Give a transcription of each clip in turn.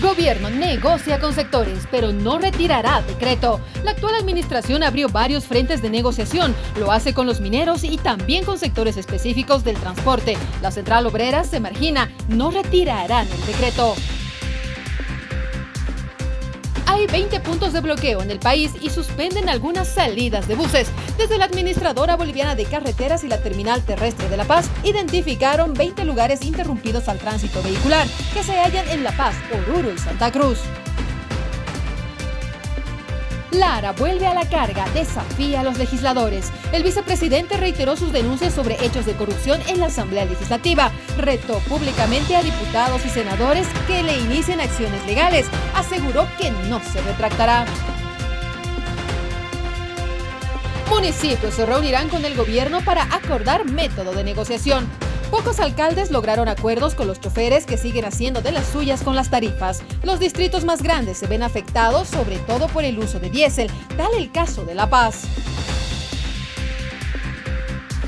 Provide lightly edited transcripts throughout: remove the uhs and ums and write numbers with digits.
Gobierno negocia con sectores, pero no retirará decreto. La actual administración abrió varios frentes de negociación. Lo hace con los mineros y también con sectores específicos del transporte. La central obrera se margina, no retirarán el decreto. Hay 20 puntos de bloqueo en el país y suspenden algunas salidas de buses. Desde la Administradora Boliviana de Carreteras y la Terminal Terrestre de La Paz, identificaron 20 lugares interrumpidos al tránsito vehicular que se hallan en La Paz, Oruro y Santa Cruz. Lara vuelve a la carga, desafía a los legisladores. El vicepresidente reiteró sus denuncias sobre hechos de corrupción en la Asamblea Legislativa. Retó públicamente a diputados y senadores que le inicien acciones legales. Aseguró que no se retractará. Municipios se reunirán con el gobierno para acordar método de negociación. Pocos alcaldes lograron acuerdos con los choferes que siguen haciendo de las suyas con las tarifas. Los distritos más grandes se ven afectados, sobre todo por el uso de diésel, tal el caso de La Paz.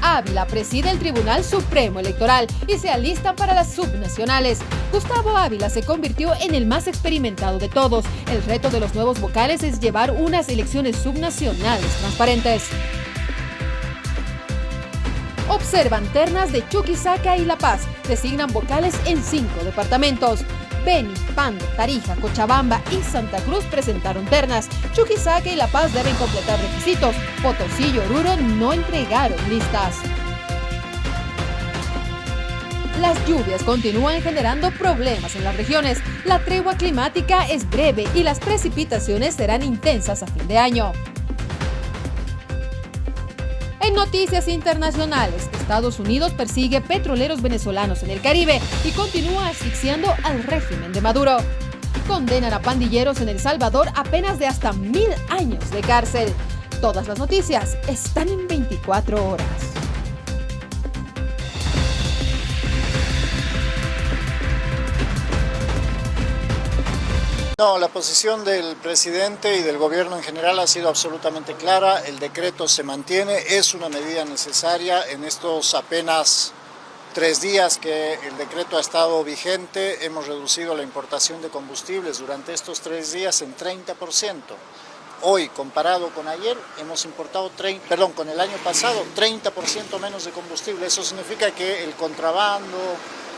Ávila preside el Tribunal Supremo Electoral y se alistan para las subnacionales. Gustavo Ávila se convirtió en el más experimentado de todos. El reto de los nuevos vocales es llevar unas elecciones subnacionales transparentes. Observan ternas de Chuquisaca y La Paz. Designan vocales en 5 departamentos. Beni, Pando, Tarija, Cochabamba y Santa Cruz presentaron ternas. Chuquisaca y La Paz deben completar requisitos. Potosí y Oruro no entregaron listas. Las lluvias continúan generando problemas en las regiones. La tregua climática es breve y las precipitaciones serán intensas a fin de año. En noticias internacionales, Estados Unidos persigue petroleros venezolanos en el Caribe y continúa asfixiando al régimen de Maduro. Condenan a pandilleros en El Salvador a penas de hasta 1000 años de cárcel. Todas las noticias están en 24 horas. No, la posición del presidente y del gobierno en general ha sido absolutamente clara. El decreto se mantiene, es una medida necesaria. En estos apenas 3 días que el decreto ha estado vigente, hemos reducido la importación de combustibles durante estos 3 días en 30%. Hoy, comparado con ayer, hemos importado, con el año pasado, 30% menos de combustible. Eso significa que el contrabando,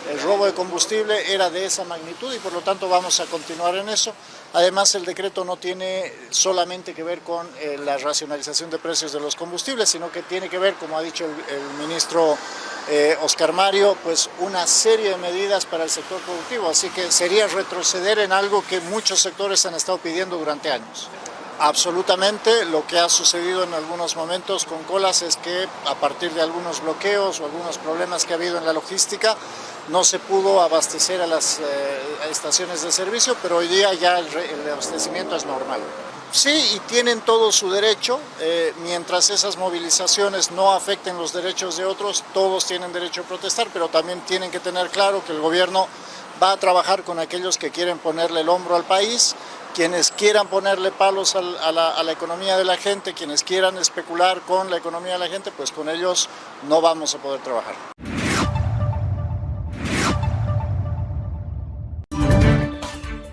el robo de combustible era de esa magnitud y por lo tanto vamos a continuar en eso. Además, el decreto no tiene solamente que ver con la racionalización de precios de los combustibles, sino que tiene que ver, como ha dicho el ministro Oscar Mario, pues una serie de medidas para el sector productivo. Así que sería retroceder en algo que muchos sectores han estado pidiendo durante años. Absolutamente, lo que ha sucedido en algunos momentos con Colas es que a partir de algunos bloqueos o algunos problemas que ha habido en la logística, no se pudo abastecer a las estaciones de servicio, pero hoy día ya el abastecimiento es normal. Sí, y tienen todo su derecho, mientras esas movilizaciones no afecten los derechos de otros, todos tienen derecho a protestar, pero también tienen que tener claro que el gobierno va a trabajar con aquellos que quieren ponerle el hombro al país, quienes quieran ponerle palos a la economía de la gente, quienes quieran especular con la economía de la gente, pues con ellos no vamos a poder trabajar.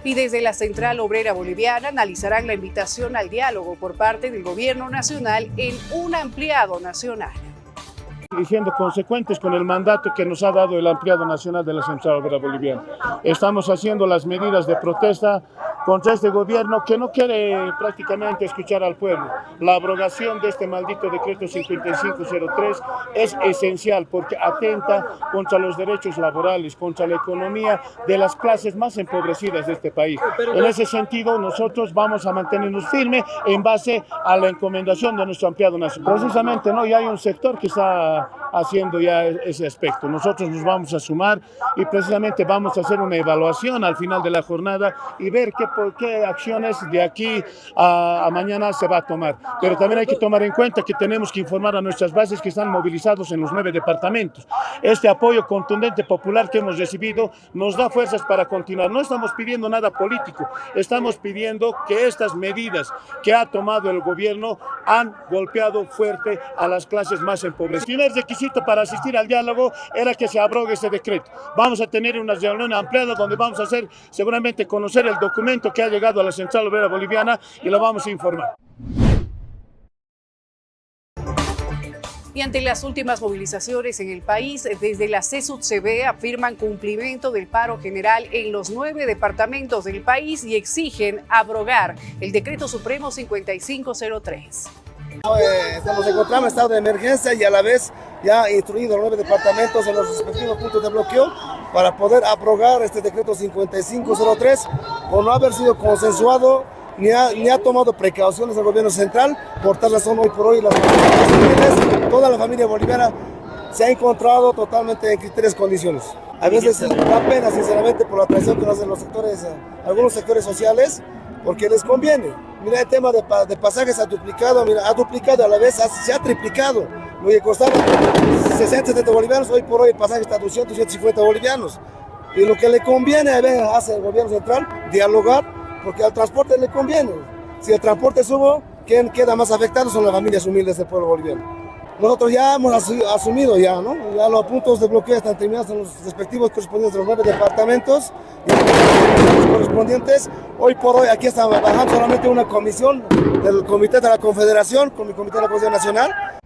Y desde la Central Obrera Boliviana analizarán la invitación al diálogo por parte del Gobierno Nacional en un ampliado nacional. Y siendo consecuentes con el mandato que nos ha dado el ampliado nacional de la Central Obrera Boliviana. Estamos haciendo las medidas de protesta contra este gobierno que no quiere prácticamente escuchar al pueblo. La abrogación de este maldito decreto 5503 es esencial porque atenta contra los derechos laborales, contra la economía de las clases más empobrecidas de este país. En ese sentido, nosotros vamos a mantenernos firmes en base a la encomendación de nuestro ampliado nacional. Precisamente, ¿no? Ya hay un sector que está haciendo ya ese aspecto. Nosotros nos vamos a sumar y precisamente vamos a hacer una evaluación al final de la jornada y ver qué qué acciones de aquí a mañana se va a tomar. Pero también hay que tomar en cuenta que tenemos que informar a nuestras bases que están movilizados en los 9 departamentos. Este apoyo contundente popular que hemos recibido nos da fuerzas para continuar. No estamos pidiendo nada político, estamos pidiendo que estas medidas que ha tomado el gobierno han golpeado fuerte a las clases más empobrecidas. El primer requisito para asistir al diálogo era que se abrogue ese decreto. Vamos a tener una reunión ampliada donde vamos a hacer seguramente conocer el documento que ha llegado a la Central Obrera Boliviana y lo vamos a informar. Y ante las últimas movilizaciones en el país, desde la CSUTCB afirman cumplimiento del paro general en los 9 departamentos del país y exigen abrogar el Decreto Supremo 5503. Nos encontramos en estado de emergencia y a la vez ya instruido los 9 departamentos en los respectivos puntos de bloqueo para poder abrogar este decreto 5503 por no haber sido consensuado ni ha tomado precauciones el gobierno central. Por tal razón, hoy por hoy toda la familia boliviana se ha encontrado totalmente en criterias condiciones. A veces da pena, sinceramente, por la traición que nos hacen los sectores, algunos sectores sociales, porque les conviene. Mira, el tema de pasajes ha duplicado, a la vez se ha triplicado. Lo que costaba 60, 70 bolivianos, hoy por hoy el pasaje está a 200, 250 bolivianos. Y lo que le conviene hace el gobierno central, dialogar, porque al transporte le conviene. Si el transporte sube, ¿quién queda más afectado? Son las familias humildes del pueblo boliviano. Nosotros ya hemos asumido ¿no? Ya los puntos de bloqueo están terminados en los respectivos correspondientes de los 9 departamentos y los correspondientes. Hoy por hoy aquí está trabajando solamente una comisión del Comité de la Confederación con el Comité de la Confederación Nacional.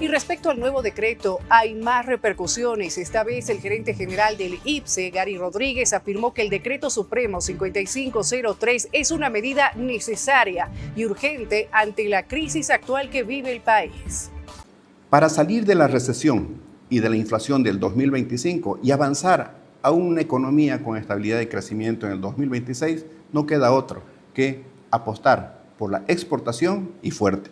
Y respecto al nuevo decreto, hay más repercusiones. Esta vez el gerente general del IPSE, Gary Rodríguez, afirmó que el Decreto Supremo 5503 es una medida necesaria y urgente ante la crisis actual que vive el país. Para salir de la recesión y de la inflación del 2025 y avanzar a una economía con estabilidad y crecimiento en el 2026, no queda otro que apostar por la exportación y fuerte.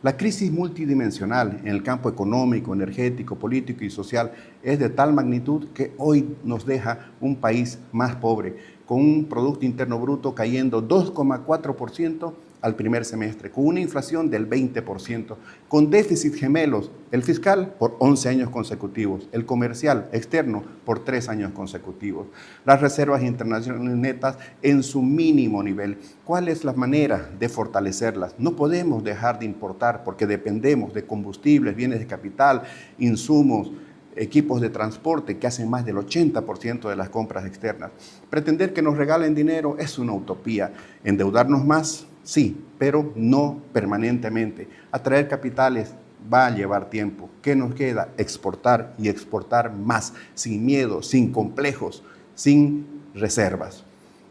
La crisis multidimensional en el campo económico, energético, político y social es de tal magnitud que hoy nos deja un país más pobre, con un Producto Interno Bruto cayendo 2,4% al primer semestre, con una inflación del 20%, con déficit gemelos, el fiscal por 11 años consecutivos, el comercial externo por 3 años consecutivos, las reservas internacionales netas en su mínimo nivel. ¿Cuál es la manera de fortalecerlas? No podemos dejar de importar porque dependemos de combustibles, bienes de capital, insumos, equipos de transporte que hacen más del 80% de las compras externas. Pretender que nos regalen dinero es una utopía. Endeudarnos más, sí, pero no permanentemente. Atraer capitales va a llevar tiempo. ¿Qué nos queda? Exportar y exportar más, sin miedo, sin complejos, sin reservas.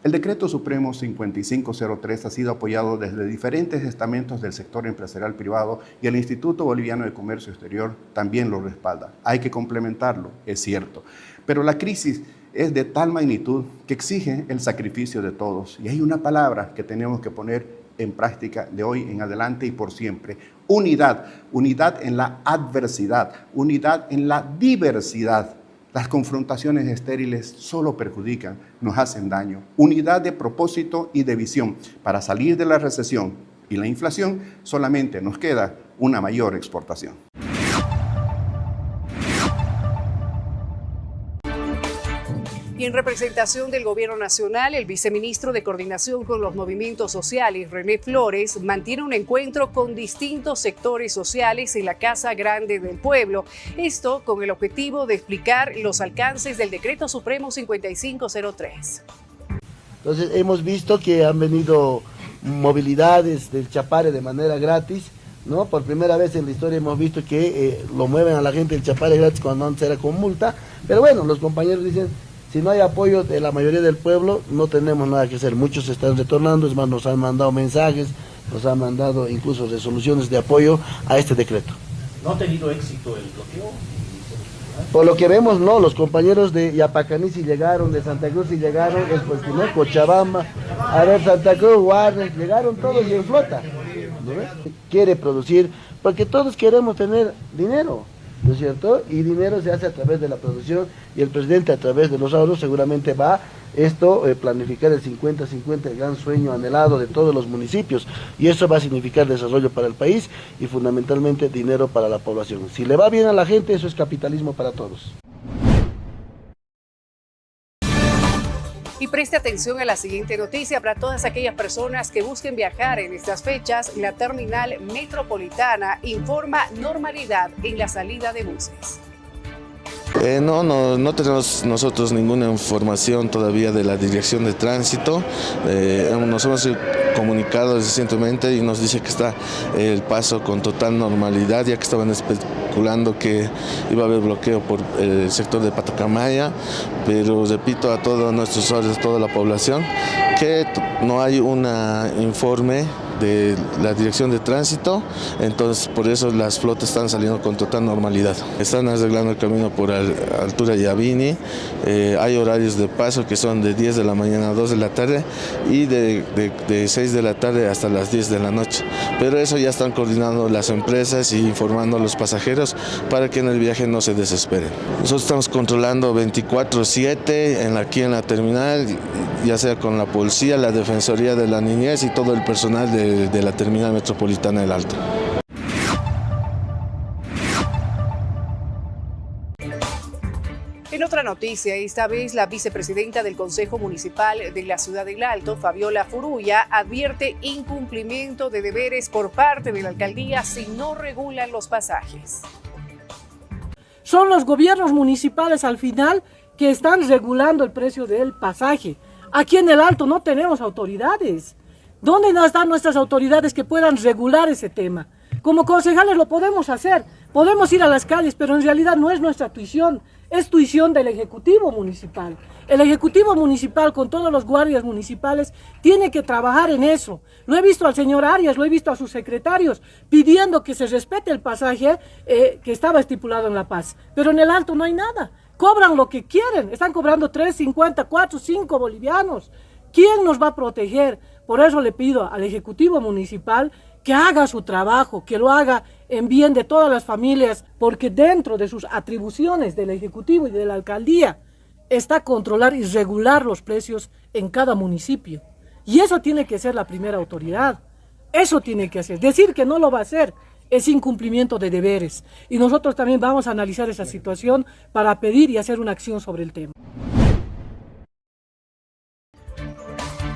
El Decreto Supremo 5503 ha sido apoyado desde diferentes estamentos del sector empresarial privado y el Instituto Boliviano de Comercio Exterior también lo respalda. Hay que complementarlo, es cierto. Pero la crisis es de tal magnitud que exige el sacrificio de todos. Y hay una palabra que tenemos que poner en práctica de hoy en adelante y por siempre. Unidad. Unidad en la adversidad. Unidad en la diversidad. Las confrontaciones estériles solo perjudican, nos hacen daño. Unidad de propósito y de visión. Para salir de la recesión y la inflación, solamente nos queda una mayor exportación. Y en representación del Gobierno Nacional, el viceministro de Coordinación con los Movimientos Sociales, René Flores, mantiene un encuentro con distintos sectores sociales en la Casa Grande del Pueblo. Esto con el objetivo de explicar los alcances del Decreto Supremo 5503. Entonces hemos visto que han venido movilidades del Chapare de manera gratis, ¿no? Por primera vez en la historia hemos visto que lo mueven a la gente del Chapare gratis cuando antes era con multa. Pero bueno, los compañeros dicen, si no hay apoyo de la mayoría del pueblo, no tenemos nada que hacer. Muchos se están retornando, es más, nos han mandado mensajes, nos han mandado incluso resoluciones de apoyo a este decreto. ¿No ha tenido éxito el bloqueo? Por lo que vemos, no, los compañeros de Yapacaní sí llegaron, de Santa Cruz sí llegaron, después ¿no? Cochabamba, a ver, Santa Cruz, Guarnes, llegaron todos y en flota. ¿No ves? Quiere producir, porque todos queremos tener dinero. ¿no es cierto? Y dinero se hace a través de la producción y el presidente a través de los ahorros seguramente va planificar el 50-50, el gran sueño anhelado de todos los municipios, y eso va a significar desarrollo para el país y fundamentalmente dinero para la población. Si le va bien a la gente, eso es capitalismo para todos. Y preste atención a la siguiente noticia para todas aquellas personas que busquen viajar en estas fechas. La terminal metropolitana informa normalidad en la salida de buses. No tenemos nosotros ninguna información todavía de la Dirección de Tránsito. Nos hemos comunicado recientemente y nos dice que está el paso con total normalidad, ya que estaban especulando que iba a haber bloqueo por el sector de Patacamaya, pero repito a todos nuestros usuarios, a toda la población, que no hay un informe de la Dirección de Tránsito, entonces por eso las flotas están saliendo con total normalidad. Están arreglando el camino por altura Yavini, hay horarios de paso que son de 10 de la mañana a 2 de la tarde y de 6 de la tarde hasta las 10 de la noche, pero eso ya están coordinando las empresas y informando a los pasajeros para que en el viaje no se desesperen. Nosotros estamos controlando 24/7 aquí en la terminal, ya sea con la policía, la Defensoría de la Niñez y todo el personal de la terminal metropolitana del Alto. En otra noticia, esta vez la vicepresidenta del Consejo Municipal de la Ciudad del Alto, Fabiola Furuya, advierte incumplimiento de deberes por parte de la alcaldía si no regulan los pasajes. Son los gobiernos municipales al final que están regulando el precio del pasaje. Aquí en el Alto no tenemos autoridades. ¿Dónde están nuestras autoridades que puedan regular ese tema? Como concejales lo podemos hacer, podemos ir a las calles, pero en realidad no es nuestra tuición, es tuición del Ejecutivo Municipal. El Ejecutivo Municipal con todos los guardias municipales tiene que trabajar en eso. Lo he visto al señor Arias, lo he visto a sus secretarios pidiendo que se respete el pasaje que estaba estipulado en La Paz, pero en el Alto no hay nada. Cobran lo que quieren, están cobrando 3.50, 4, 5 bolivianos. ¿Quién nos va a proteger? Por eso le pido al Ejecutivo Municipal que haga su trabajo, que lo haga en bien de todas las familias, porque dentro de sus atribuciones del Ejecutivo y de la Alcaldía está controlar y regular los precios en cada municipio. Y eso tiene que ser la primera autoridad. Eso tiene que hacer. Decir que no lo va a hacer es incumplimiento de deberes. Y nosotros también vamos a analizar esa situación para pedir y hacer una acción sobre el tema.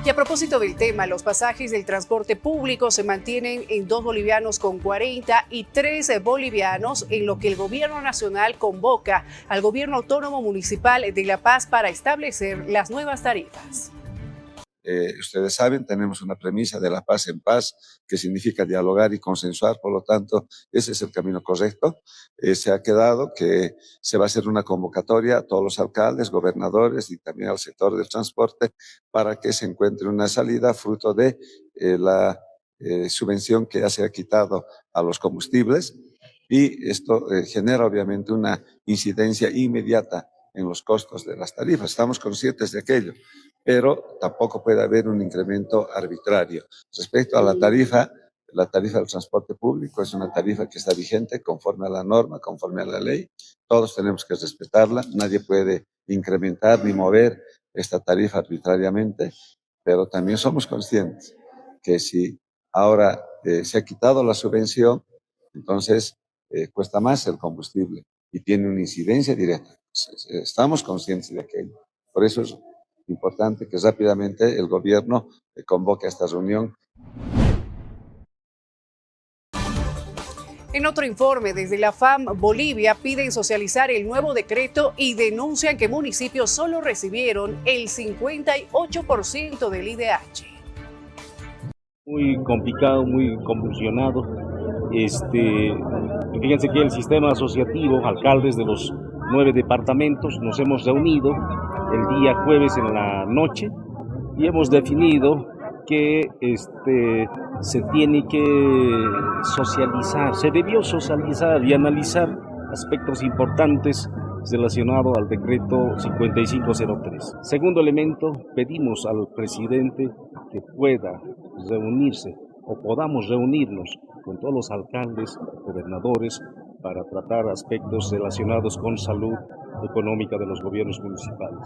Y a propósito del tema, los pasajes del transporte público se mantienen en 2 bolivianos con 40 y 13 bolivianos, en lo que el gobierno nacional convoca al gobierno autónomo municipal de La Paz para establecer las nuevas tarifas. Ustedes saben, tenemos una premisa de la paz en paz, que significa dialogar y consensuar, por lo tanto, ese es el camino correcto. Se ha quedado que se va a hacer una convocatoria a todos los alcaldes, gobernadores y también al sector del transporte para que se encuentre una salida fruto de la subvención que ya se ha quitado a los combustibles, y esto genera obviamente una incidencia inmediata en los costos de las tarifas. Estamos conscientes de aquello, pero tampoco puede haber un incremento arbitrario. Respecto a la tarifa del transporte público es una tarifa que está vigente conforme a la norma, conforme a la ley. Todos tenemos que respetarla, nadie puede incrementar ni mover esta tarifa arbitrariamente, pero también somos conscientes que si ahora se ha quitado la subvención, entonces cuesta más el combustible y tiene una incidencia directa. Estamos conscientes de aquello. Por eso es importante que rápidamente el gobierno convoque a esta reunión. En otro informe, desde la FAM Bolivia piden socializar el nuevo decreto y denuncian que municipios solo recibieron el 58% del IDH. Muy complicado, muy convulsionado. Fíjense que el sistema asociativo, alcaldes de los 9 departamentos, nos hemos reunido el día jueves en la noche y hemos definido que se tiene que socializar, se debió socializar y analizar aspectos importantes relacionados al decreto 5503. Segundo elemento, pedimos al presidente que pueda reunirse o podamos reunirnos con todos los alcaldes, gobernadores, para tratar aspectos relacionados con salud económica de los gobiernos municipales.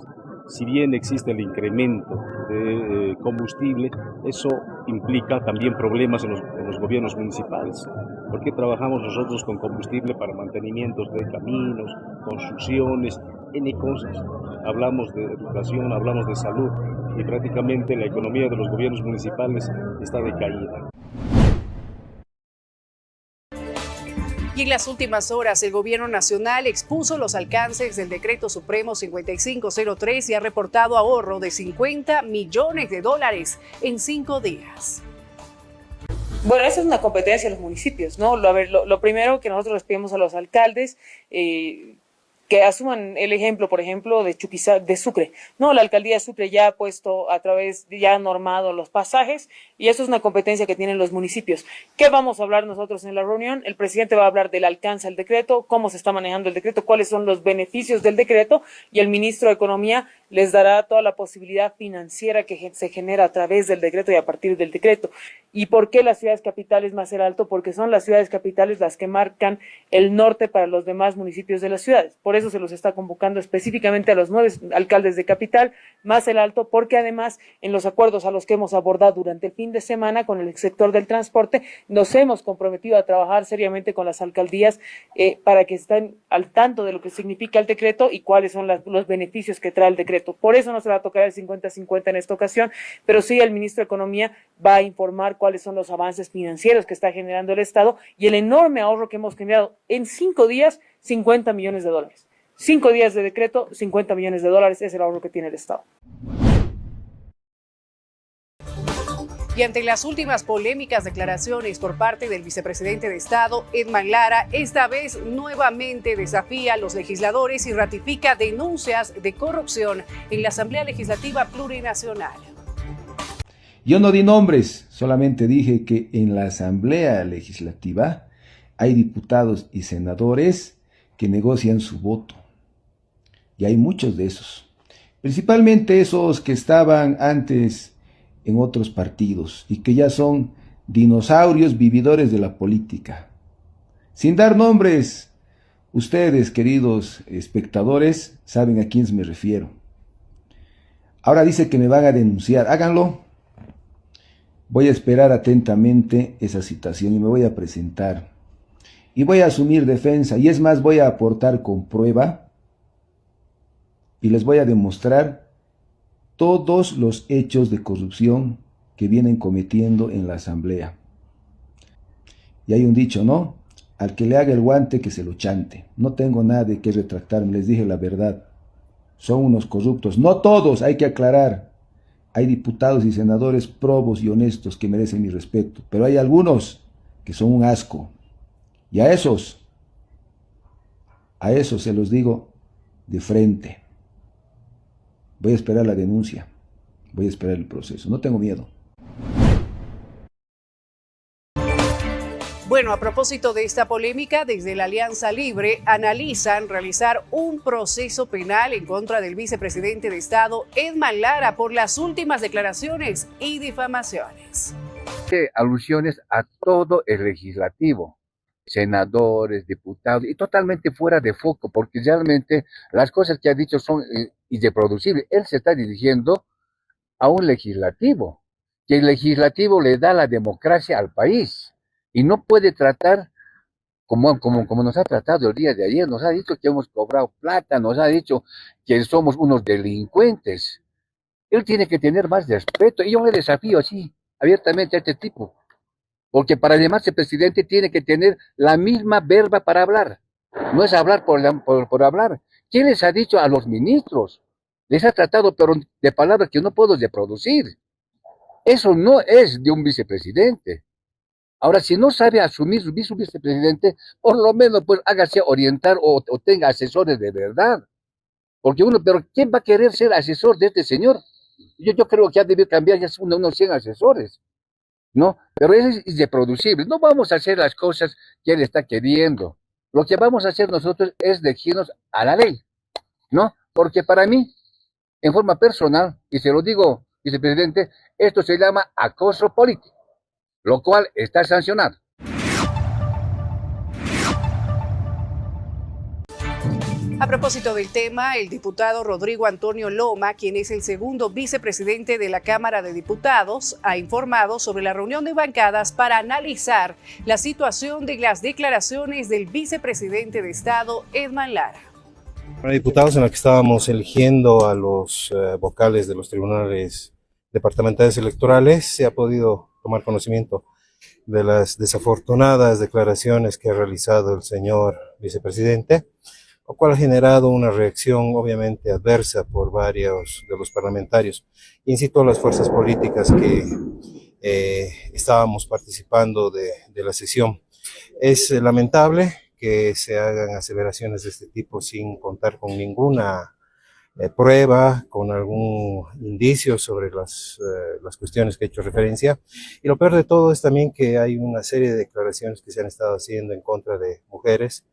Si bien existe el incremento de combustible, eso implica también problemas en los gobiernos municipales. ¿Por qué trabajamos nosotros con combustible para mantenimientos de caminos, construcciones, N cosas? Hablamos de educación, hablamos de salud y prácticamente la economía de los gobiernos municipales está decaída. Y en las últimas horas, el Gobierno Nacional expuso los alcances del Decreto Supremo 5503 y ha reportado ahorro de $50 millones en 5 días. Bueno, esa es una competencia de los municipios, ¿no? Lo primero que nosotros les pedimos a los alcaldes, que asuman el ejemplo, por ejemplo, de Sucre. No, la alcaldía de Sucre ya ha puesto ya ha normado los pasajes y eso es una competencia que tienen los municipios. ¿Qué vamos a hablar nosotros en la reunión? El presidente va a hablar del alcance del decreto, cómo se está manejando el decreto, cuáles son los beneficios del decreto y el ministro de Economía les dará toda la posibilidad financiera que se genera a través del decreto y a partir del decreto. ¿Y por qué las ciudades capitales más el alto? Porque son las ciudades capitales las que marcan el norte para los demás municipios de las ciudades. Por eso se los está convocando específicamente a los 9 alcaldes de capital, más el alto, porque además en los acuerdos a los que hemos abordado durante el fin de semana con el sector del transporte, nos hemos comprometido a trabajar seriamente con las alcaldías para que estén al tanto de lo que significa el decreto y cuáles son los beneficios que trae el decreto. Por eso no se va a tocar el 50-50 en esta ocasión, pero sí el ministro de Economía va a informar cuáles son los avances financieros que está generando el Estado y el enorme ahorro que hemos generado en 5 días, $50 millones. 5 días de decreto, $50 millones es el ahorro que tiene el Estado. Y ante las últimas polémicas declaraciones por parte del vicepresidente de Estado, Edman Lara, esta vez nuevamente desafía a los legisladores y ratifica denuncias de corrupción en la Asamblea Legislativa Plurinacional. Yo no di nombres, solamente dije que en la Asamblea Legislativa hay diputados y senadores que negocian su voto. Y hay muchos de esos. Principalmente esos que estaban antes en otros partidos y que ya son dinosaurios vividores de la política. Sin dar nombres, ustedes, queridos espectadores, saben a quién me refiero. Ahora dice que me van a denunciar. Háganlo. Voy a esperar atentamente esa citación y me voy a presentar. Y voy a asumir defensa. Y es más, voy a aportar con prueba y les voy a demostrar todos los hechos de corrupción que vienen cometiendo en la Asamblea. Y hay un dicho, ¿no? Al que le haga el guante, que se lo chante. No tengo nada de qué retractarme, les dije la verdad. Son unos corruptos. No todos, hay que aclarar. Hay diputados y senadores probos y honestos que merecen mi respeto, pero hay algunos que son un asco. Y a esos se los digo de frente. Voy a esperar la denuncia, voy a esperar el proceso, no tengo miedo. Bueno, a propósito de esta polémica, desde la Alianza Libre analizan realizar un proceso penal en contra del vicepresidente de Estado, Edman Lara, por las últimas declaraciones y difamaciones. Alusiones a todo el legislativo, senadores, diputados, y totalmente fuera de foco, porque realmente las cosas que ha dicho son irreproducibles. Él se está dirigiendo a un legislativo, que el legislativo le da la democracia al país. Y no puede tratar como nos ha tratado el día de ayer. Nos ha dicho que hemos cobrado plata, nos ha dicho que somos unos delincuentes. Él tiene que tener más respeto. Y yo le desafío así, abiertamente a este tipo. Porque para llamarse presidente tiene que tener la misma verba para hablar. No es hablar por hablar. ¿Quién les ha dicho a los ministros? Les ha tratado pero de palabras que no puedo reproducir. Eso no es de un vicepresidente. Ahora, si no sabe asumir su vicepresidente, por lo menos pues hágase orientar o tenga asesores de verdad. Porque pero ¿quién va a querer ser asesor de este señor? Yo creo que ha debido cambiar ya unos 100 asesores, ¿no? Pero es irreproducible. No vamos a hacer las cosas que él está queriendo. Lo que vamos a hacer nosotros es dirigirnos a la ley, ¿no? Porque para mí, en forma personal, y se lo digo, vicepresidente, esto se llama acoso político, lo cual está sancionado. A propósito del tema, el diputado Rodrigo Antonio Loma, quien es el segundo vicepresidente de la Cámara de Diputados, ha informado sobre la reunión de bancadas para analizar la situación de las declaraciones del vicepresidente de Estado, Edman Lara. Para diputados, en la que estábamos eligiendo a los vocales de los tribunales departamentales electorales, se ha podido tomar conocimiento de las desafortunadas declaraciones que ha realizado el señor vicepresidente, lo cual ha generado una reacción obviamente adversa por varios de los parlamentarios. Incitó a las fuerzas políticas que estábamos participando de la sesión. Es lamentable que se hagan aseveraciones de este tipo sin contar con ninguna prueba, con algún indicio sobre las cuestiones que he hecho referencia. Y lo peor de todo es también que hay una serie de declaraciones que se han estado haciendo en contra de mujeres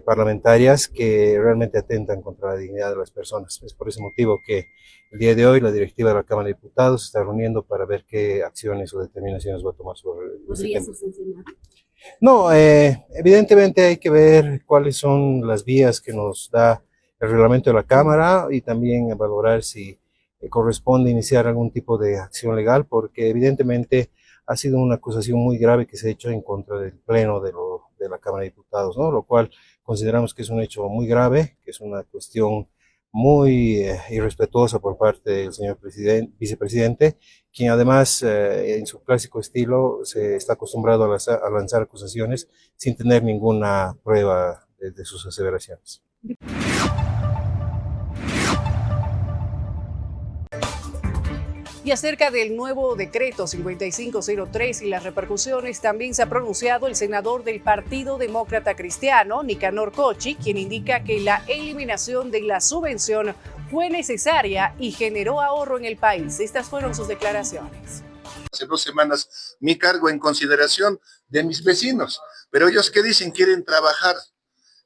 parlamentarias que realmente atentan contra la dignidad de las personas. Es por ese motivo que el día de hoy la directiva de la Cámara de Diputados se está reuniendo para ver qué acciones o determinaciones va a tomar sobre este tema. No, evidentemente hay que ver cuáles son las vías que nos da el reglamento de la Cámara y también valorar si corresponde iniciar algún tipo de acción legal, porque evidentemente ha sido una acusación muy grave que se ha hecho en contra del Pleno de la Cámara de Diputados, ¿no? Lo cual consideramos que es un hecho muy grave, que es una cuestión muy irrespetuosa por parte del señor vicepresidente, quien además en su clásico estilo se está acostumbrado a lanzar acusaciones sin tener ninguna prueba de sus aseveraciones. Y acerca del nuevo decreto 5503 y las repercusiones, también se ha pronunciado el senador del Partido Demócrata Cristiano, Nicanor Cochi, quien indica que la eliminación de la subvención fue necesaria y generó ahorro en el país. Estas fueron sus declaraciones. Hace 2 semanas mi cargo en consideración de mis vecinos, pero ellos ¿qué dicen? Quieren trabajar.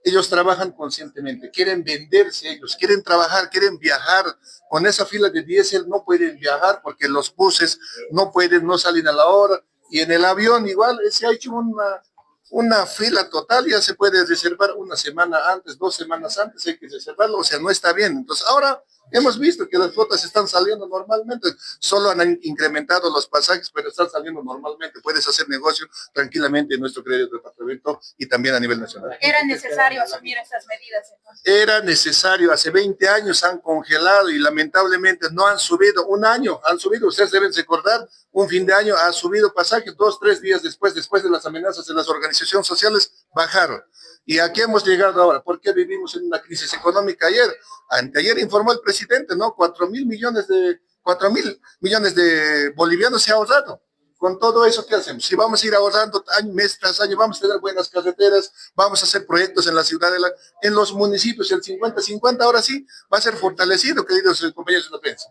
Ellos trabajan conscientemente, quieren venderse ellos, quieren trabajar, quieren viajar. Con esa fila de diésel no pueden viajar porque los buses no salen a la hora. Y en el avión igual se ha hecho una fila total, ya se puede reservar una semana antes, 2 semanas antes hay que reservarlo, o sea, no está bien. Entonces ahora hemos visto que las flotas están saliendo normalmente, solo han incrementado los pasajes, pero están saliendo normalmente. Puedes hacer negocio tranquilamente en nuestro querido departamento y también a nivel nacional. ¿Era necesario asumir estas medidas entonces? Era necesario, hace 20 años han congelado y lamentablemente no han subido, un año han subido, ustedes deben recordar, un fin de año ha subido pasajes, 2, 3 días después de las amenazas de las organizaciones sociales, bajaron. ¿Y a qué hemos llegado ahora? ¿Por qué vivimos en una crisis económica ayer? Anteayer informó el presidente, ¿no? 4.000 millones de bolivianos se ha ahorrado. Con todo eso, ¿qué hacemos? Si vamos a ir ahorrando mes tras año, vamos a tener buenas carreteras, vamos a hacer proyectos en la ciudad, en los municipios, el 50-50, ahora sí, va a ser fortalecido, queridos compañeros de la prensa.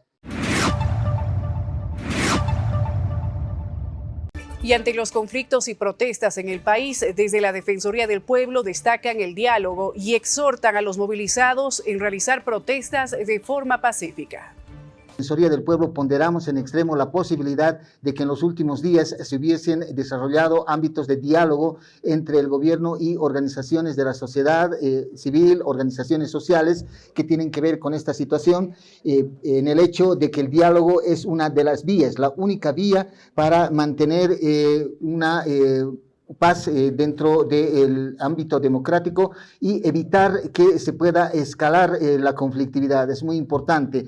Y ante los conflictos y protestas en el país, desde la Defensoría del Pueblo destacan el diálogo y exhortan a los movilizados en realizar protestas de forma pacífica. Defensoría del Pueblo ponderamos en extremo la posibilidad de que en los últimos días se hubiesen desarrollado ámbitos de diálogo entre el gobierno y organizaciones de la sociedad civil, organizaciones sociales que tienen que ver con esta situación, en el hecho de que el diálogo es una de las vías, la única vía para mantener una paz dentro del ámbito democrático y evitar que se pueda escalar la conflictividad. Es muy importante.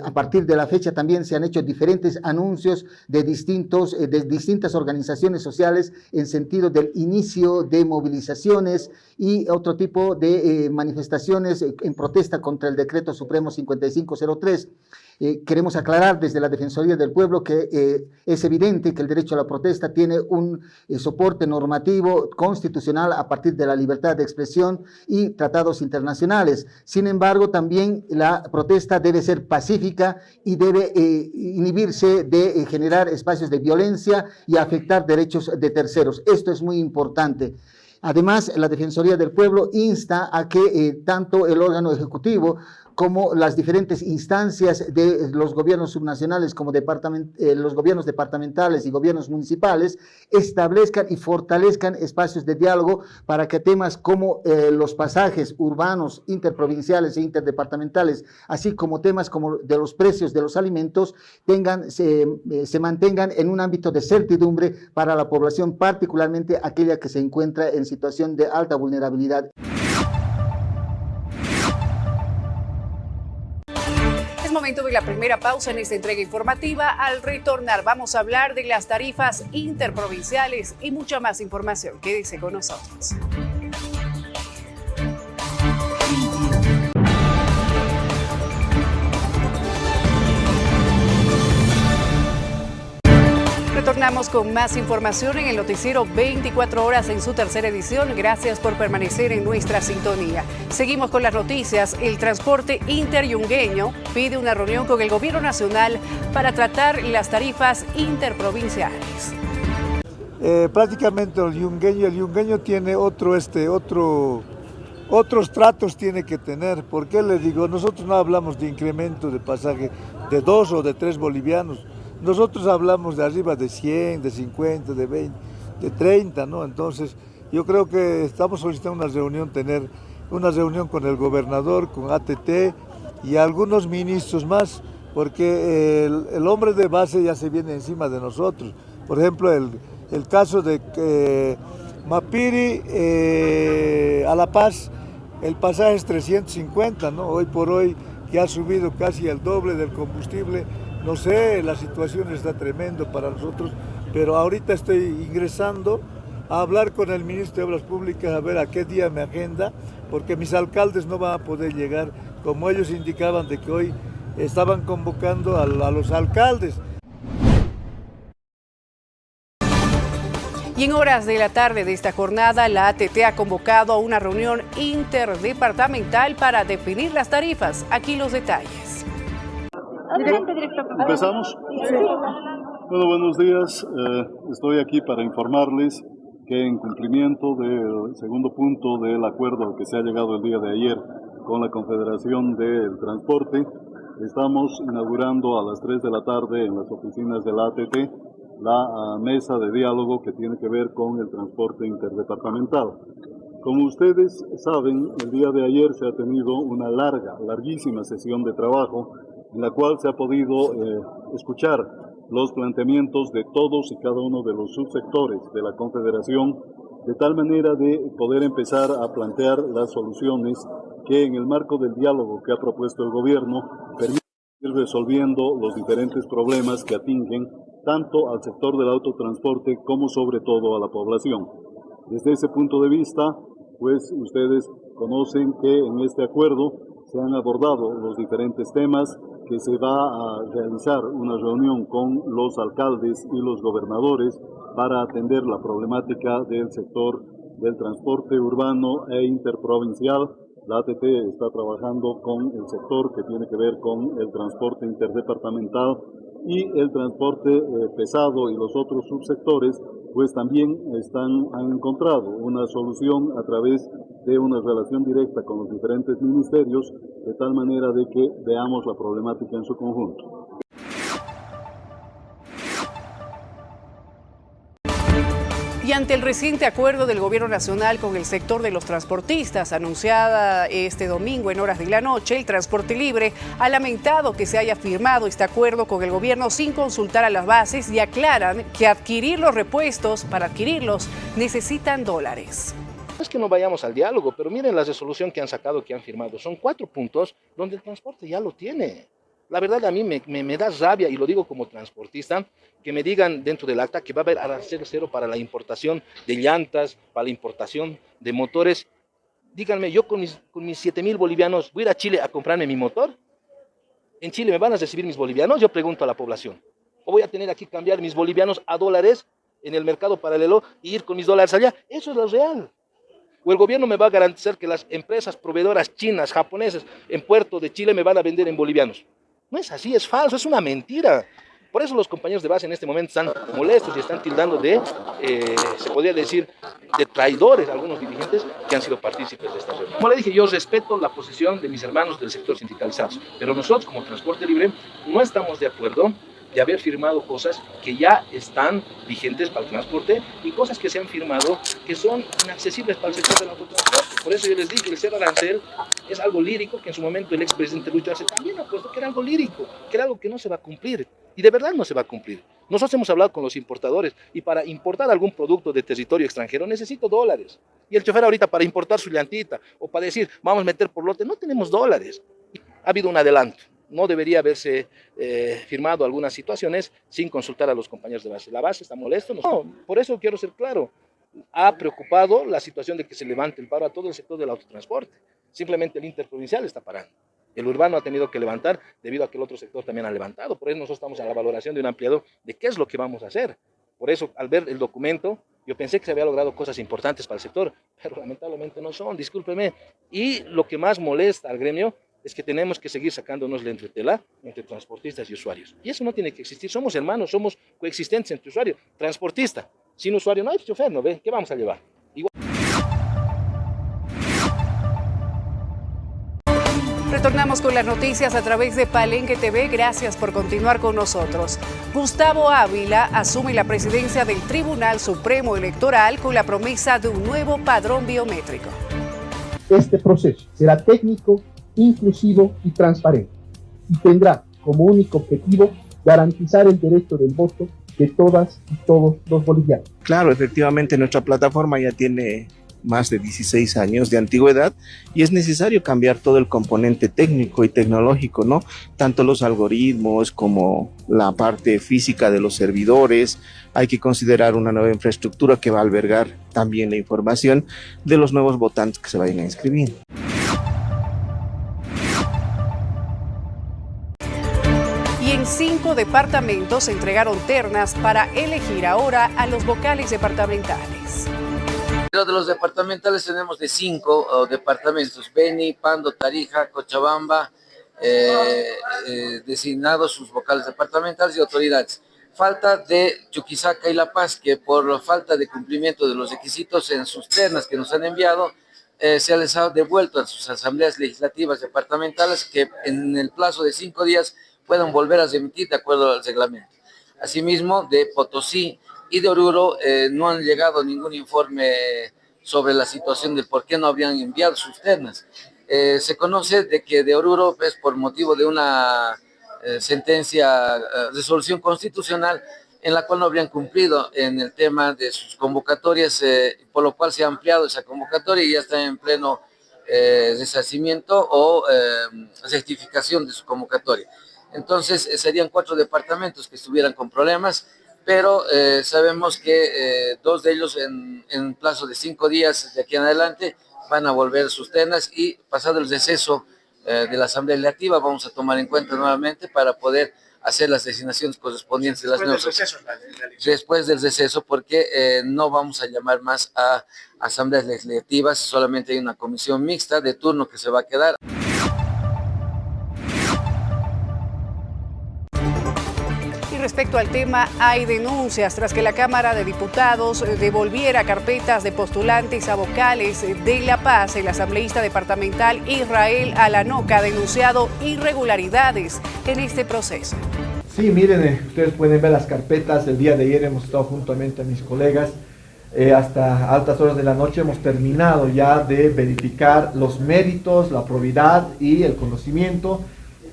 A partir de la fecha también se han hecho diferentes anuncios de distintas organizaciones sociales en sentido del inicio de movilizaciones y otro tipo de manifestaciones en protesta contra el Decreto Supremo 5503. Queremos aclarar desde la Defensoría del Pueblo que es evidente que el derecho a la protesta tiene un soporte normativo constitucional a partir de la libertad de expresión y tratados internacionales. Sin embargo, también la protesta debe ser pacífica y debe inhibirse de generar espacios de violencia y afectar derechos de terceros. Esto es muy importante. Además, la Defensoría del Pueblo insta a que tanto el órgano ejecutivo como las diferentes instancias de los gobiernos subnacionales, como los gobiernos departamentales y gobiernos municipales, establezcan y fortalezcan espacios de diálogo para que temas como los pasajes urbanos, interprovinciales e interdepartamentales, así como temas como de los precios de los alimentos, se mantengan en un ámbito de certidumbre para la población, particularmente aquella que se encuentra en situación de alta vulnerabilidad. Es momento de la primera pausa en esta entrega informativa. Al retornar vamos a hablar de las tarifas interprovinciales y mucha más información. Quédese con nosotros. Retornamos con más información en el noticiero 24 horas en su tercera edición. Gracias por permanecer en nuestra sintonía. Seguimos con las noticias. El transporte interyungueño pide una reunión con el gobierno nacional para tratar las tarifas interprovinciales. Prácticamente el yungueño tiene otros tratos tiene que tener. ¿Por qué les digo? Nosotros no hablamos de incremento de pasaje de 2 o de 3 bolivianos. Nosotros hablamos de arriba de 100, de 50, de 20, de 30, ¿no? Entonces, yo creo que estamos solicitando tener una reunión con el gobernador, con ATT y algunos ministros más, porque el hombre de base ya se viene encima de nosotros. Por ejemplo, el caso de Mapiri a La Paz, el pasaje es 350, ¿no? Hoy por hoy, que ha subido casi el doble del combustible. No sé, la situación está tremendo para nosotros, pero ahorita estoy ingresando a hablar con el ministro de Obras Públicas a ver a qué día me agenda, porque mis alcaldes no van a poder llegar, como ellos indicaban de que hoy estaban convocando a los alcaldes. Y en horas de la tarde de esta jornada, la ATT ha convocado a una reunión interdepartamental para definir las tarifas. Aquí los detalles. ¿Empezamos? Bueno, buenos días. Estoy aquí para informarles que en cumplimiento del segundo punto del acuerdo al que se ha llegado el día de ayer con la Confederación del Transporte, estamos inaugurando a las 3 de la tarde en las oficinas de la ATT la mesa de diálogo que tiene que ver con el transporte interdepartamental. Como ustedes saben, el día de ayer se ha tenido una larguísima sesión de trabajo en la cual se ha podido escuchar los planteamientos de todos y cada uno de los subsectores de la Confederación, de tal manera de poder empezar a plantear las soluciones que en el marco del diálogo que ha propuesto el gobierno permiten ir resolviendo los diferentes problemas que atingen tanto al sector del autotransporte como sobre todo a la población. Desde ese punto de vista, pues ustedes conocen que en este acuerdo se han abordado los diferentes temas, que se va a realizar una reunión con los alcaldes y los gobernadores para atender la problemática del sector del transporte urbano e interprovincial. La ATT está trabajando con el sector que tiene que ver con el transporte interdepartamental y el transporte pesado y los otros subsectores, pues también han encontrado una solución a través de una relación directa con los diferentes ministerios, de tal manera de que veamos la problemática en su conjunto. Y ante el reciente acuerdo del Gobierno Nacional con el sector de los transportistas, anunciada este domingo en horas de la noche, el Transporte Libre ha lamentado que se haya firmado este acuerdo con el gobierno sin consultar a las bases y aclaran que adquirir los repuestos, para adquirirlos, necesitan dólares. No es que no vayamos al diálogo, pero miren la resolución que han sacado, que han firmado. Son 4 puntos donde el transporte ya lo tiene. La verdad a mí me da rabia, y lo digo como transportista, que me digan dentro del acta que va a haber arancel cero para la importación de llantas, para la importación de motores. Díganme, yo con mis 7.000 bolivianos voy a ir a Chile a comprarme mi motor. ¿En Chile me van a recibir mis bolivianos? Yo pregunto a la población. ¿O voy a tener aquí cambiar mis bolivianos a dólares en el mercado paralelo y ir con mis dólares allá? Eso es lo real. ¿O el gobierno me va a garantizar que las empresas proveedoras chinas, japonesas, en Puerto de Chile me van a vender en bolivianos? No es así, es falso, es una mentira. Por eso los compañeros de base en este momento están molestos y están tildando de, se podría decir, de traidores a algunos dirigentes que han sido partícipes de esta reunión. Como le dije, yo respeto la posición de mis hermanos del sector sindicalizados, pero nosotros como Transporte Libre no estamos de acuerdo de haber firmado cosas que ya están vigentes para el transporte y cosas que se han firmado que son inaccesibles para el sector del autotransporte. Por eso yo les dije, el cero arancel es algo lírico que en su momento el expresidente Luis Arce también ha puesto que era algo lírico, que era algo que no se va a cumplir. Y de verdad no se va a cumplir. Nosotros hemos hablado con los importadores y para importar algún producto de territorio extranjero necesito dólares. Y el chofer ahorita para importar su llantita o para decir vamos a meter por lote, no tenemos dólares. Ha habido un adelanto. No debería haberse firmado algunas situaciones sin consultar a los compañeros de base. ¿La base está molesto? No, por eso quiero ser claro. Ha preocupado la situación de que se levante el paro a todo el sector del autotransporte. Simplemente el interprovincial está parando. El urbano ha tenido que levantar debido a que el otro sector también ha levantado. Por eso nosotros estamos a la valoración de un ampliador de qué es lo que vamos a hacer. Por eso, al ver el documento, yo pensé que se había logrado cosas importantes para el sector, pero lamentablemente no son, discúlpeme. Y lo que más molesta al gremio es que tenemos que seguir sacándonos la entretela entre transportistas y usuarios. Y eso no tiene que existir. Somos hermanos, somos coexistentes entre usuarios. Transportista, sin usuario no hay chofer, ¿no ve? ¿Qué vamos a llevar? Igual. Retornamos con las noticias a través de Palenque TV. Gracias por continuar con nosotros. Gustavo Ávila asume la presidencia del Tribunal Supremo Electoral con la promesa de un nuevo padrón biométrico. Este proceso será técnico, inclusivo y transparente y tendrá como único objetivo garantizar el derecho del voto de todas y todos los bolivianos. Claro, efectivamente nuestra plataforma ya tiene más de 16 años de antigüedad y es necesario cambiar todo el componente técnico y tecnológico, ¿no? Tanto los algoritmos como la parte física de los servidores. Hay que considerar una nueva infraestructura que va a albergar también la información de los nuevos votantes que se vayan a inscribir. Y en 5 departamentos se entregaron ternas para elegir ahora a los vocales departamentales. De los departamentales tenemos de 5 departamentos: Beni, Pando, Tarija, Cochabamba, designados sus vocales departamentales y autoridades. Falta de Chuquisaca y La Paz, que por falta de cumplimiento de los requisitos en sus ternas que nos han enviado, se les ha devuelto a sus asambleas legislativas departamentales que en el plazo de 5 días puedan volver a remitir de acuerdo al reglamento. Asimismo, de Potosí y de Oruro no han llegado ningún informe sobre la situación de por qué no habrían enviado sus ternas. Se conoce de que de Oruro es por motivo de una resolución constitucional en la cual no habrían cumplido en el tema de sus convocatorias, por lo cual se ha ampliado esa convocatoria y ya está en pleno deshacimiento o rectificación de su convocatoria. Entonces serían 4 departamentos que estuvieran con problemas, pero sabemos que 2 de ellos en plazo de 5 días de aquí en adelante van a volver sus ternas y pasado el receso de la Asamblea Legislativa vamos a tomar en cuenta nuevamente para poder hacer las designaciones correspondientes de las nuevas. Después del receso, porque no vamos a llamar más a asambleas legislativas, solamente hay una comisión mixta de turno que se va a quedar. Respecto al tema, hay denuncias tras que la Cámara de Diputados devolviera carpetas de postulantes a vocales de La Paz. El asambleísta departamental Israel Alanoca ha denunciado irregularidades en este proceso. Sí, miren, ustedes pueden ver las carpetas. El día de ayer hemos estado juntamente a mis colegas hasta altas horas de la noche. Hemos terminado ya de verificar los méritos, la probidad y el conocimiento.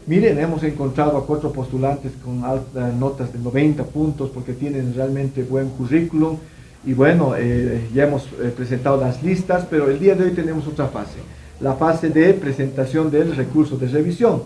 Miren, hemos encontrado a 4 postulantes con altas notas de 90 puntos porque tienen realmente buen currículum y bueno, ya hemos presentado las listas, pero el día de hoy tenemos otra fase, la fase de presentación del recurso de revisión.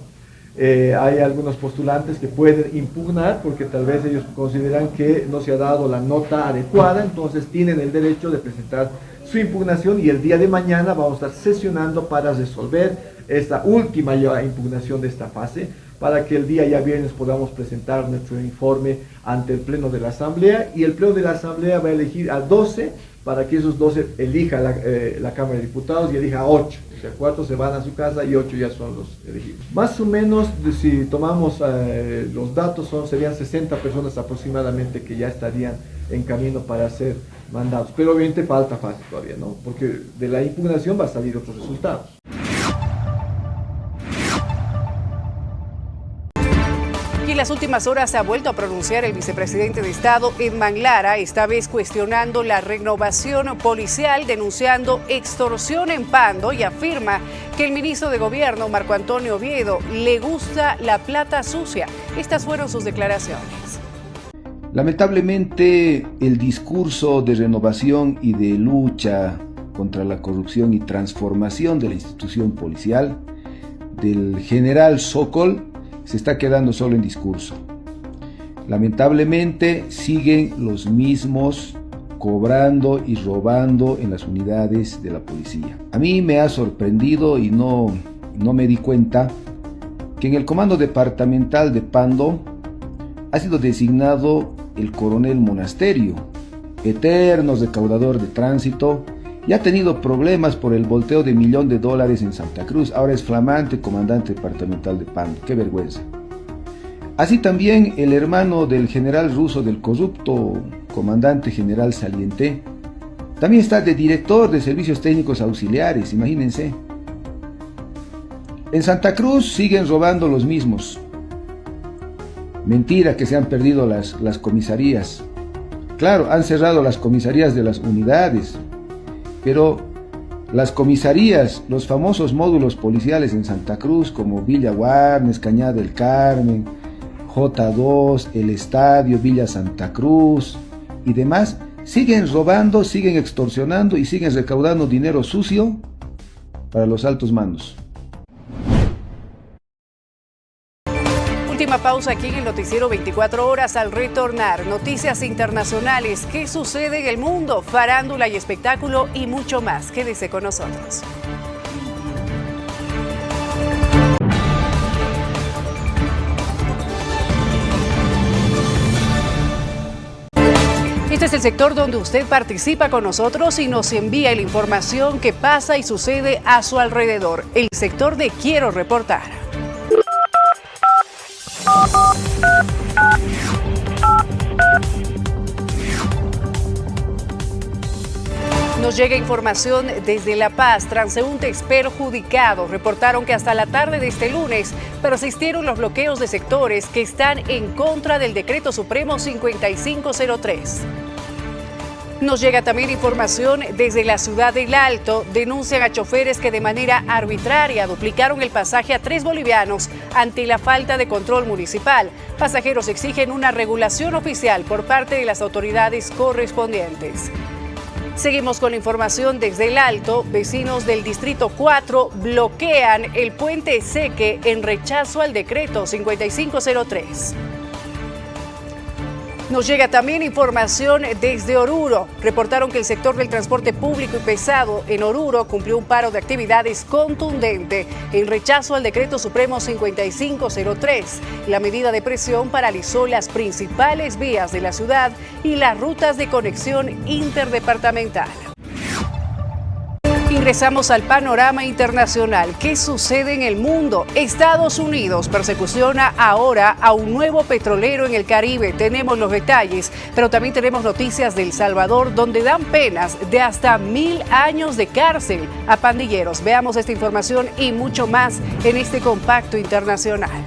Hay algunos postulantes que pueden impugnar porque tal vez ellos consideran que no se ha dado la nota adecuada, entonces tienen el derecho de presentar su impugnación y el día de mañana vamos a estar sesionando para resolver esta última impugnación de esta fase, para que el día ya viernes podamos presentar nuestro informe ante el Pleno de la Asamblea y el Pleno de la Asamblea va a elegir a 12 para que esos 12 elija la Cámara de Diputados y elija 8. O sea, 4 se van a su casa y 8 ya son los elegidos. Más o menos, si tomamos los datos, serían 60 personas aproximadamente que ya estarían en camino para ser mandados. Pero obviamente falta todavía, ¿no? Porque de la impugnación va a salir otros resultados. Y en las últimas horas se ha vuelto a pronunciar el vicepresidente de Estado, Edman Lara, esta vez cuestionando la renovación policial, denunciando extorsión en Pando y afirma que el ministro de Gobierno, Marco Antonio Oviedo, le gusta la plata sucia. Estas fueron sus declaraciones. Lamentablemente, el discurso de renovación y de lucha contra la corrupción y transformación de la institución policial del general Sokol se está quedando solo en discurso. Lamentablemente siguen los mismos cobrando y robando en las unidades de la policía. A mí me ha sorprendido y no me di cuenta que en el comando departamental de Pando ha sido designado el coronel Monasterio, eterno recaudador de tránsito, y ha tenido problemas por el volteo de $1.000.000 en Santa Cruz. Ahora es flamante comandante departamental de Pando. ¡Qué vergüenza! Así también el hermano del general ruso del corrupto comandante general Saliente también está de director de servicios técnicos auxiliares, imagínense. En Santa Cruz siguen robando los mismos. Mentira que se han perdido las comisarías. Claro, han cerrado las comisarías de las unidades, pero las comisarías, los famosos módulos policiales en Santa Cruz, como Villa Guarnes, Cañada del Carmen, J2, El Estadio, Villa Santa Cruz y demás, siguen robando, siguen extorsionando y siguen recaudando dinero sucio para los altos mandos. Última pausa aquí en el noticiero 24 horas. Al retornar, noticias internacionales, qué sucede en el mundo, farándula y espectáculo y mucho más. Quédese con nosotros. Este es el sector donde usted participa con nosotros y nos envía la información que pasa y sucede a su alrededor. El sector de Quiero Reportar. Nos llega información desde La Paz. Transeúntes perjudicados reportaron que hasta la tarde de este lunes persistieron los bloqueos de sectores que están en contra del Decreto Supremo 5503. Nos llega también información desde la ciudad del Alto. Denuncian a choferes que de manera arbitraria duplicaron el pasaje a 3 bolivianos ante la falta de control municipal. Pasajeros exigen una regulación oficial por parte de las autoridades correspondientes. Seguimos con la información desde el Alto. Vecinos del Distrito 4 bloquean el puente Seque en rechazo al decreto 5503. Nos llega también información desde Oruro. Reportaron que el sector del transporte público y pesado en Oruro cumplió un paro de actividades contundente en rechazo al decreto supremo 5503. La medida de presión paralizó las principales vías de la ciudad y las rutas de conexión interdepartamental. Ingresamos al panorama internacional. ¿Qué sucede en el mundo? Estados Unidos persecuciona ahora a un nuevo petrolero en el Caribe. Tenemos los detalles, pero también tenemos noticias de El Salvador, donde dan penas de hasta 1000 años de cárcel a pandilleros. Veamos esta información y mucho más en este compacto internacional.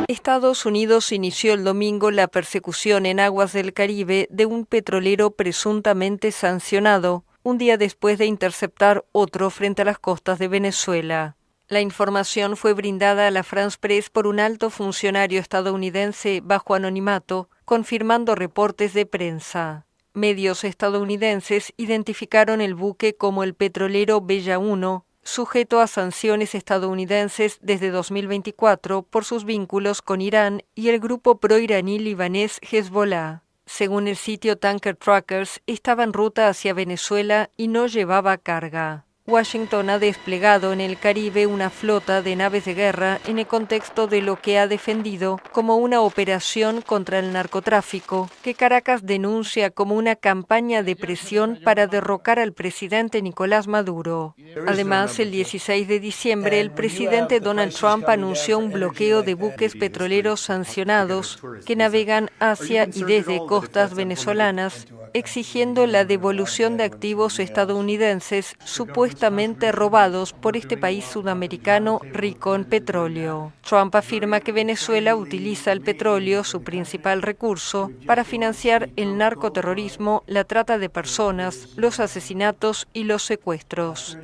Estados Unidos inició el domingo la persecución en aguas del Caribe de un petrolero presuntamente sancionado, un día después de interceptar otro frente a las costas de Venezuela. La información fue brindada a la France Press por un alto funcionario estadounidense bajo anonimato, confirmando reportes de prensa. Medios estadounidenses identificaron el buque como el petrolero Bella 1, sujeto a sanciones estadounidenses desde 2024 por sus vínculos con Irán y el grupo proiraní libanés Hezbollah. Según el sitio Tanker Trackers, estaba en ruta hacia Venezuela y no llevaba carga. Washington ha desplegado en el Caribe una flota de naves de guerra en el contexto de lo que ha defendido como una operación contra el narcotráfico, que Caracas denuncia como una campaña de presión para derrocar al presidente Nicolás Maduro. Además, el 16 de diciembre, el presidente Donald Trump anunció un bloqueo de buques petroleros sancionados que navegan hacia y desde costas venezolanas, exigiendo la devolución de activos estadounidenses supuestamente robados por este país sudamericano rico en petróleo. Trump afirma que Venezuela utiliza el petróleo, su principal recurso, para financiar el narcoterrorismo, la trata de personas, los asesinatos y los secuestros.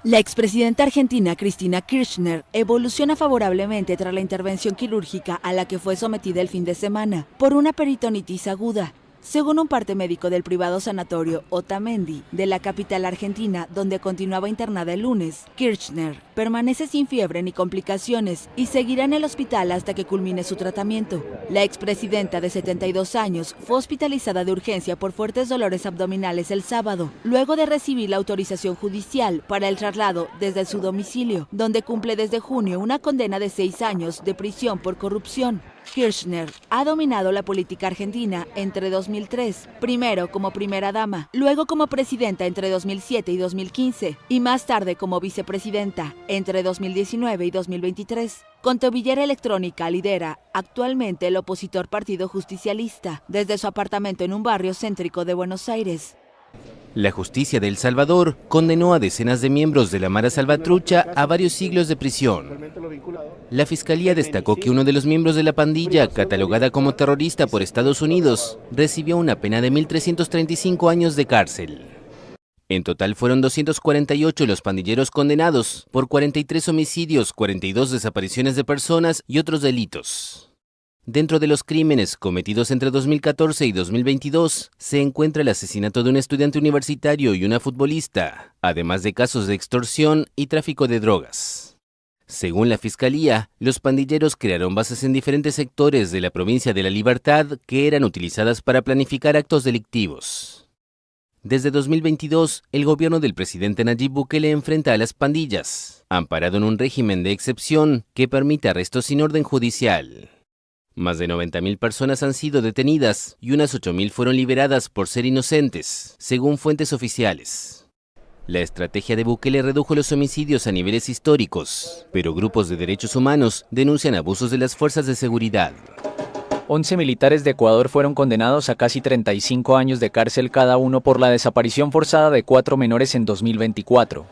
La expresidenta argentina Cristina Kirchner evoluciona favorablemente tras la intervención quirúrgica a la que fue sometida el fin de semana por una peritonitis aguda. Según un parte médico del privado sanatorio Otamendi de la capital argentina, donde continuaba internada el lunes, Kirchner permanece sin fiebre ni complicaciones y seguirá en el hospital hasta que culmine su tratamiento. La expresidenta de 72 años fue hospitalizada de urgencia por fuertes dolores abdominales el sábado, luego de recibir la autorización judicial para el traslado desde su domicilio, donde cumple desde junio una condena de 6 años de prisión por corrupción. Kirchner ha dominado la política argentina entre 2003, primero como primera dama, luego como presidenta entre 2007 y 2015, y más tarde como vicepresidenta entre 2019 y 2023. Con tobillera electrónica lidera actualmente el opositor Partido Justicialista, desde su apartamento en un barrio céntrico de Buenos Aires. La justicia de El Salvador condenó a decenas de miembros de la Mara Salvatrucha a varios siglos de prisión. La fiscalía destacó que uno de los miembros de la pandilla, catalogada como terrorista por Estados Unidos, recibió una pena de 1.335 años de cárcel. En total fueron 248 los pandilleros condenados por 43 homicidios, 42 desapariciones de personas y otros delitos. Dentro de los crímenes cometidos entre 2014 y 2022 se encuentra el asesinato de un estudiante universitario y una futbolista, además de casos de extorsión y tráfico de drogas. Según la Fiscalía, los pandilleros crearon bases en diferentes sectores de la provincia de La Libertad que eran utilizadas para planificar actos delictivos. Desde 2022, el gobierno del presidente Nayib Bukele enfrenta a las pandillas, amparado en un régimen de excepción que permite arrestos sin orden judicial. Más de 90.000 personas han sido detenidas y unas 8.000 fueron liberadas por ser inocentes, según fuentes oficiales. La estrategia de Bukele redujo los homicidios a niveles históricos, pero grupos de derechos humanos denuncian abusos de las fuerzas de seguridad. 11 militares de Ecuador fueron condenados a casi 35 años de cárcel cada uno por la desaparición forzada de 4 menores en 2024.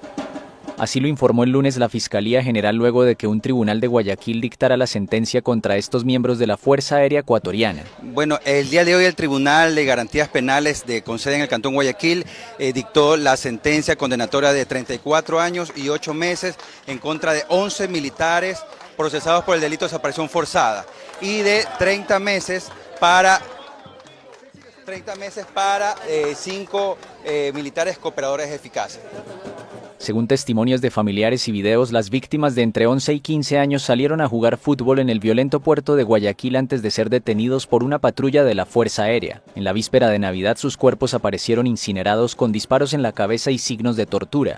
Así lo informó el lunes la Fiscalía General luego de que un tribunal de Guayaquil dictara la sentencia contra estos miembros de la Fuerza Aérea Ecuatoriana. Bueno, el día de hoy el Tribunal de Garantías Penales con sede en el Cantón Guayaquil dictó la sentencia condenatoria de 34 años y 8 meses en contra de 11 militares procesados por el delito de desaparición forzada y de 30 meses para 5 militares cooperadores eficaces. Según testimonios de familiares y videos, las víctimas de entre 11 y 15 años salieron a jugar fútbol en el violento puerto de Guayaquil antes de ser detenidos por una patrulla de la Fuerza Aérea. En la víspera de Navidad, sus cuerpos aparecieron incinerados con disparos en la cabeza y signos de tortura.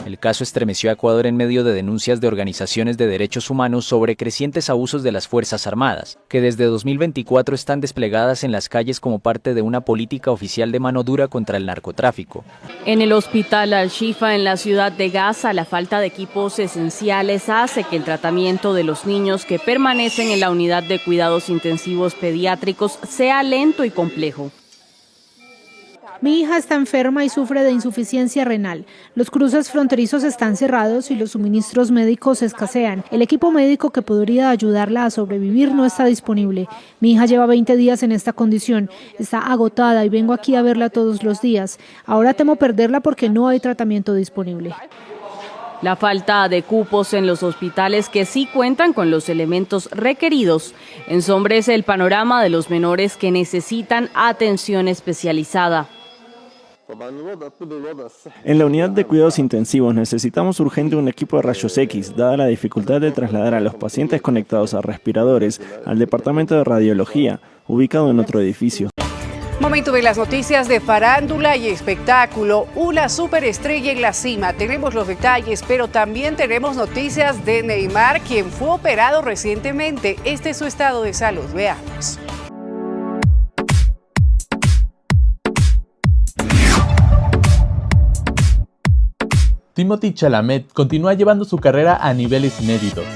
El caso estremeció a Ecuador en medio de denuncias de organizaciones de derechos humanos sobre crecientes abusos de las Fuerzas Armadas, que desde 2024 están desplegadas en las calles como parte de una política oficial de mano dura contra el narcotráfico. En el hospital Al-Shifa en la ciudad de Gaza, la falta de equipos esenciales hace que el tratamiento de los niños que permanecen en la unidad de cuidados intensivos pediátricos sea lento y complejo. Mi hija está enferma y sufre de insuficiencia renal. Los cruces fronterizos están cerrados y los suministros médicos escasean. El equipo médico que podría ayudarla a sobrevivir no está disponible. Mi hija lleva 20 días en esta condición. Está agotada y vengo aquí a verla todos los días. Ahora temo perderla porque no hay tratamiento disponible. La falta de cupos en los hospitales que sí cuentan con los elementos requeridos ensombrece el panorama de los menores que necesitan atención especializada. En la unidad de cuidados intensivos necesitamos urgente un equipo de rayos X, dada la dificultad de trasladar a los pacientes conectados a respiradores al departamento de radiología, ubicado en otro edificio. Momento de las noticias de farándula y espectáculo. Una superestrella en la cima. Tenemos los detalles, pero también tenemos noticias de Neymar, quien fue operado recientemente. Este es su estado de salud. Veamos. Timothée Chalamet continúa llevando su carrera a niveles inéditos.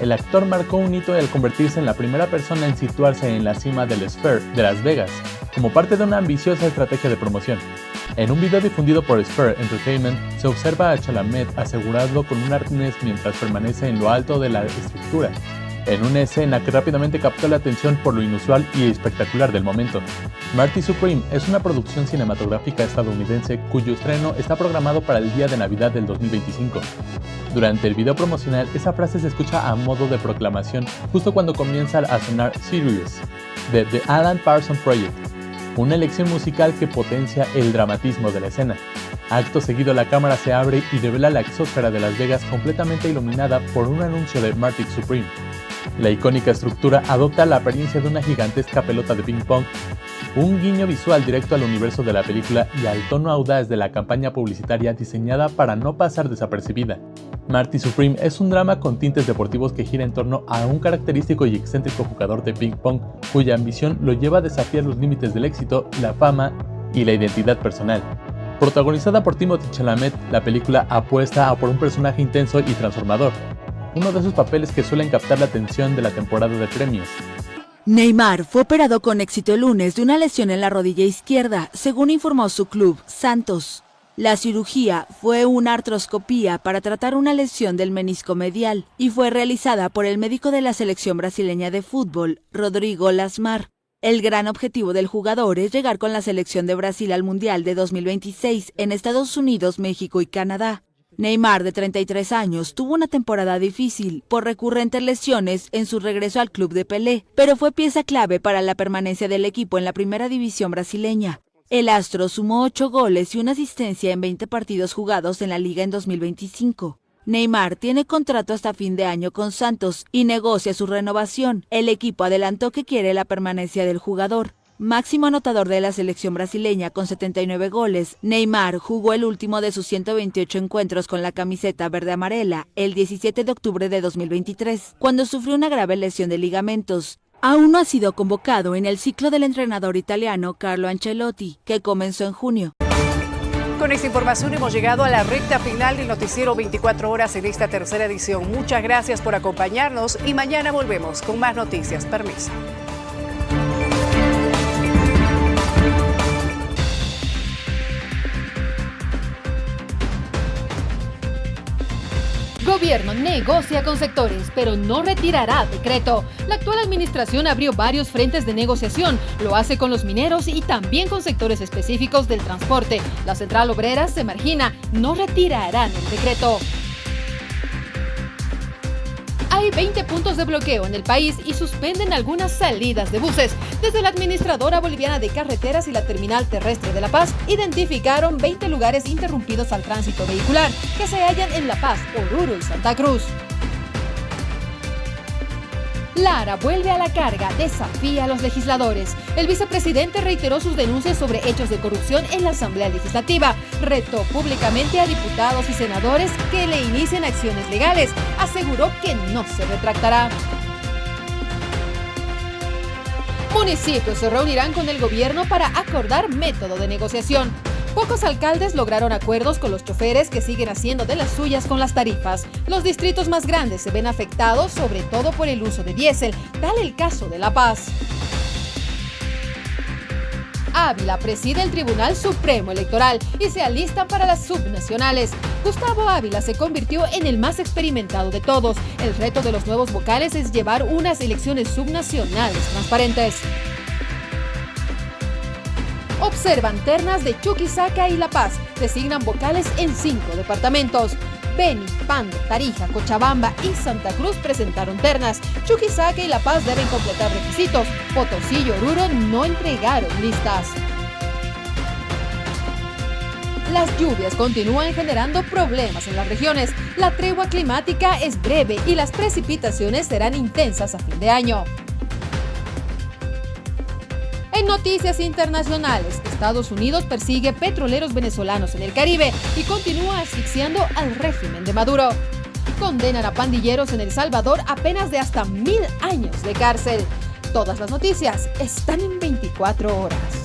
El actor marcó un hito al convertirse en la primera persona en situarse en la cima del Sphere de Las Vegas, como parte de una ambiciosa estrategia de promoción. En un video difundido por Sphere Entertainment, se observa a Chalamet asegurado con un arnés mientras permanece en lo alto de la estructura, en una escena que rápidamente captó la atención por lo inusual y espectacular del momento. Marty Supreme es una producción cinematográfica estadounidense cuyo estreno está programado para el día de Navidad del 2025. Durante el video promocional, esa frase se escucha a modo de proclamación justo cuando comienza a sonar Sirius, de The Alan Parsons Project, una elección musical que potencia el dramatismo de la escena. Acto seguido, la cámara se abre y revela la exósfera de Las Vegas completamente iluminada por un anuncio de Marty Supreme. La icónica estructura adopta la apariencia de una gigantesca pelota de ping pong, un guiño visual directo al universo de la película y al tono audaz de la campaña publicitaria diseñada para no pasar desapercibida. Marty Supreme es un drama con tintes deportivos que gira en torno a un característico y excéntrico jugador de ping pong cuya ambición lo lleva a desafiar los límites del éxito, la fama y la identidad personal. Protagonizada por Timothée Chalamet, la película apuesta por un personaje intenso y transformador, uno de esos papeles que suelen captar la atención de la temporada de premios. Neymar fue operado con éxito el lunes de una lesión en la rodilla izquierda, según informó su club, Santos. La cirugía fue una artroscopía para tratar una lesión del menisco medial y fue realizada por el médico de la selección brasileña de fútbol, Rodrigo Lasmar. El gran objetivo del jugador es llegar con la selección de Brasil al Mundial de 2026 en Estados Unidos, México y Canadá. Neymar, de 33 años, tuvo una temporada difícil por recurrentes lesiones en su regreso al club de Pelé, pero fue pieza clave para la permanencia del equipo en la primera división brasileña. El astro sumó 8 goles y una asistencia en 20 partidos jugados en la liga en 2025. Neymar tiene contrato hasta fin de año con Santos y negocia su renovación. El equipo adelantó que quiere la permanencia del jugador. Máximo anotador de la selección brasileña con 79 goles, Neymar jugó el último de sus 128 encuentros con la camiseta verde-amarela el 17 de octubre de 2023, cuando sufrió una grave lesión de ligamentos. Aún no ha sido convocado en el ciclo del entrenador italiano Carlo Ancelotti, que comenzó en junio. Con esta información hemos llegado a la recta final del noticiero 24 horas en esta tercera edición. Muchas gracias por acompañarnos y mañana volvemos con más noticias. Permiso. Gobierno negocia con sectores, pero no retirará decreto. La actual administración abrió varios frentes de negociación. Lo hace con los mineros y también con sectores específicos del transporte. La central obrera se margina. No retirarán el decreto. Hay 20 puntos de bloqueo en el país y suspenden algunas salidas de buses. Desde la Administradora Boliviana de Carreteras y la Terminal Terrestre de La Paz identificaron 20 lugares interrumpidos al tránsito vehicular que se hallan en La Paz, Oruro y Santa Cruz. Lara vuelve a la carga, desafía a los legisladores. El vicepresidente reiteró sus denuncias sobre hechos de corrupción en la Asamblea Legislativa. Retó públicamente a diputados y senadores que le inicien acciones legales. Aseguró que no se retractará. Municipios se reunirán con el gobierno para acordar método de negociación. Pocos alcaldes lograron acuerdos con los choferes que siguen haciendo de las suyas con las tarifas. Los distritos más grandes se ven afectados, sobre todo por el uso de diésel, tal el caso de La Paz. Ávila preside el Tribunal Supremo Electoral y se alistan para las subnacionales. Gustavo Ávila se convirtió en el más experimentado de todos. El reto de los nuevos vocales es llevar unas elecciones subnacionales transparentes. Observan ternas de Chuquisaca y La Paz. Designan vocales en 5 departamentos. Beni, Pando, Tarija, Cochabamba y Santa Cruz presentaron ternas. Chuquisaca y La Paz deben completar requisitos. Potosí y Oruro no entregaron listas. Las lluvias continúan generando problemas en las regiones. La tregua climática es breve y las precipitaciones serán intensas a fin de año. En noticias internacionales, Estados Unidos persigue petroleros venezolanos en el Caribe y continúa asfixiando al régimen de Maduro. Condenan a pandilleros en El Salvador a penas de hasta 1000 años de cárcel. Todas las noticias están en 24 horas.